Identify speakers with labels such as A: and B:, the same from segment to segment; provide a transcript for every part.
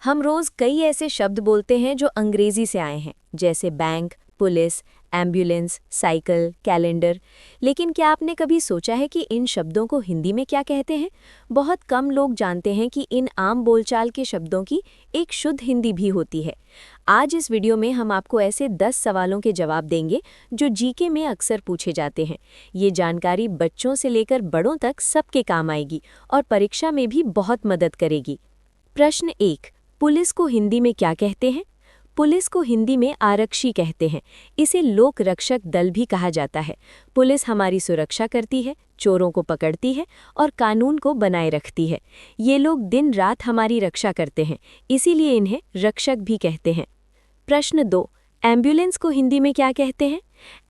A: हम रोज कई ऐसे शब्द बोलते हैं जो अंग्रेजी से आए हैं, जैसे bank, police, ambulance, cycle, calendar. लेकिन क्या आपने कभी सोचा है कि इन शब्दों को हिंदी में क्या कहते हैं? बहुत कम लोग जानते हैं कि इन आम बोलचाल के शब्दों की एक शुद्ध हिंदी भी होती है। आज इस वीडियो में हम आपको ऐसे 10 सवालों के जवाब देंगे जो जीके में अक्सर पूछे जाते हैं। ये जानकारी बच्चों से लेकर बड़ों तक सबके काम आएगी और परीक्षा में भी बहुत मदद करेगी। प्रश्न 1, पुलिस को हिंदी में क्या कहते हैं? पुलिस को हिंदी में आरक्षी कहते हैं। इसे लोक रक्षक दल भी कहा जाता है। पुलिस हमारी सुरक्षा करती है, चोरों को पकड़ती है और कानून को बनाए रखती है। ये लोग दिन रात हमारी रक्षा करते हैं, इसीलिए इन्हें रक्षक भी कहते हैं। प्रश्न 2, एम्बुलेंस को हिंदी में क्या कहते हैं?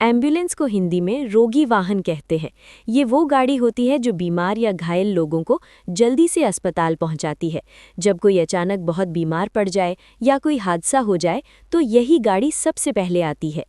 A: एम्बुलेंस को हिंदी में रोगी वाहन कहते हैं। ये वो गाड़ी होती है जो बीमार या घायल लोगों को जल्दी से अस्पताल पहुंचाती है। जब कोई अचानक बहुत बीमार पड़ जाए या कोई हादसा हो जाए तो यही गाड़ी सबसे पहले आती है।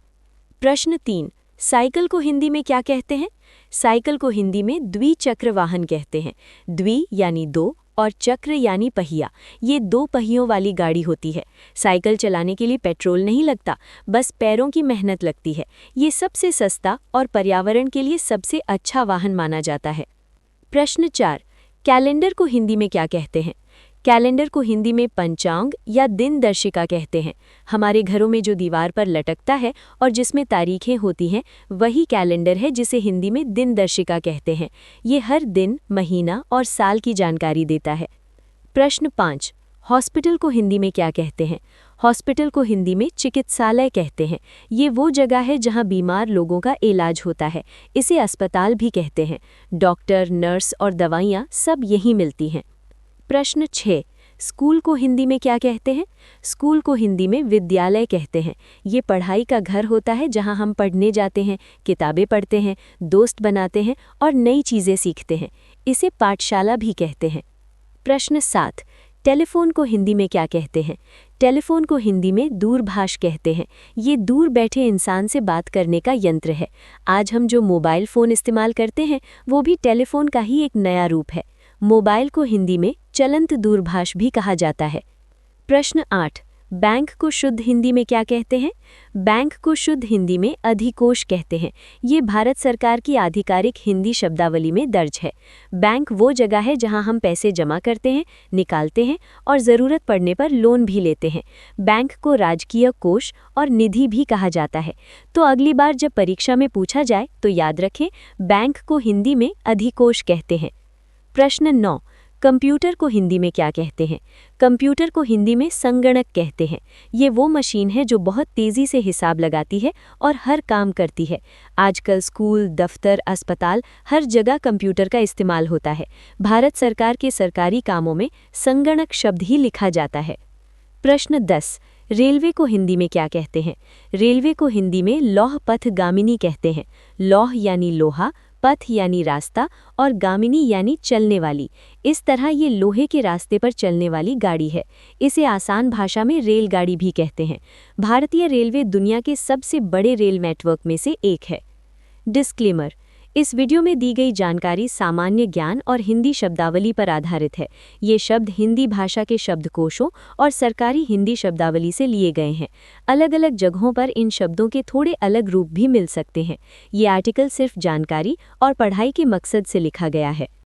A: प्रश्न 3, साइकिल को हिंदी में क्या कहते हैं? साइकिल को हिंदी में द्विचक्र वाहन कहते हैं। द्वि यानी दो और चक्र यानी पहिया। ये 2 पहियों वाली गाड़ी होती है। साइकिल चलाने के लिए पेट्रोल नहीं लगता, बस पैरों की मेहनत लगती है। ये सबसे सस्ता और पर्यावरण के लिए सबसे अच्छा वाहन माना जाता है। प्रश्न 4, कैलेंडर को हिंदी में क्या कहते हैं? कैलेंडर को हिंदी में पंचांग या दिनदर्शिका कहते हैं। हमारे घरों में जो दीवार पर लटकता है और जिसमें तारीखें होती हैं, वही कैलेंडर है जिसे हिंदी में दिनदर्शिका कहते हैं। ये हर दिन, महीना और साल की जानकारी देता है। प्रश्न 5, हॉस्पिटल को हिंदी में क्या कहते हैं? हॉस्पिटल को हिंदी में चिकित्सालय कहते हैं। ये वो जगह है जहां बीमार लोगों का इलाज होता है। इसे अस्पताल भी कहते हैं। डॉक्टर, नर्स और दवाइयाँ सब यहीं मिलती हैं। प्रश्न 6, स्कूल को हिंदी में क्या कहते हैं? स्कूल को हिंदी में विद्यालय कहते हैं। ये पढ़ाई का घर होता है जहां हम पढ़ने जाते हैं, किताबें पढ़ते हैं, दोस्त बनाते हैं और नई चीज़ें सीखते हैं। इसे पाठशाला भी कहते हैं। प्रश्न 7, टेलीफोन को हिंदी में क्या कहते हैं? टेलीफोन को हिंदी में दूरभाष कहते हैं। ये दूर बैठे इंसान से बात करने का यंत्र है। आज हम जो मोबाइल फ़ोन इस्तेमाल करते हैं वो भी टेलीफोन का ही एक नया रूप है। मोबाइल को हिंदी में चलंत दूरभाष भी कहा जाता है। प्रश्न 8, बैंक को शुद्ध हिंदी में क्या कहते हैं? बैंक को शुद्ध हिंदी में अधिकोष कहते हैं। ये भारत सरकार की आधिकारिक हिंदी शब्दावली में दर्ज है। बैंक वो जगह है जहां हम पैसे जमा करते हैं, निकालते हैं और ज़रूरत पड़ने पर लोन भी लेते हैं। बैंक को राजकीय कोष और निधि भी कहा जाता है। तो अगली बार जब परीक्षा में पूछा जाए तो याद रखें, बैंक को हिंदी में अधिकोष कहते हैं। प्रश्न 9, कंप्यूटर को हिंदी में क्या कहते हैं? कंप्यूटर को हिंदी में संगणक कहते हैं। ये वो मशीन है जो बहुत तेज़ी से हिसाब लगाती है और हर काम करती है। आजकल स्कूल, दफ्तर, अस्पताल हर जगह कंप्यूटर का इस्तेमाल होता है। भारत सरकार के सरकारी कामों में संगणक शब्द ही लिखा जाता है। प्रश्न 10, रेलवे को हिंदी में क्या कहते हैं? रेलवे को हिंदी में लौह पथ गामिनी कहते हैं। लौह यानी लोहा, पथ यानी रास्ता और गामिनी यानी चलने वाली। इस तरह ये लोहे के रास्ते पर चलने वाली गाड़ी है। इसे आसान भाषा में रेलगाड़ी भी कहते हैं। भारतीय रेलवे दुनिया के सबसे बड़े रेल नेटवर्क में से एक है। डिस्क्लेमर: इस वीडियो में दी गई जानकारी सामान्य ज्ञान और हिंदी शब्दावली पर आधारित है। ये शब्द हिंदी भाषा के शब्दकोशों और सरकारी हिंदी शब्दावली से लिए गए हैं। अलग अलग जगहों पर इन शब्दों के थोड़े अलग रूप भी मिल सकते हैं। ये आर्टिकल सिर्फ जानकारी और पढ़ाई के मकसद से लिखा गया है।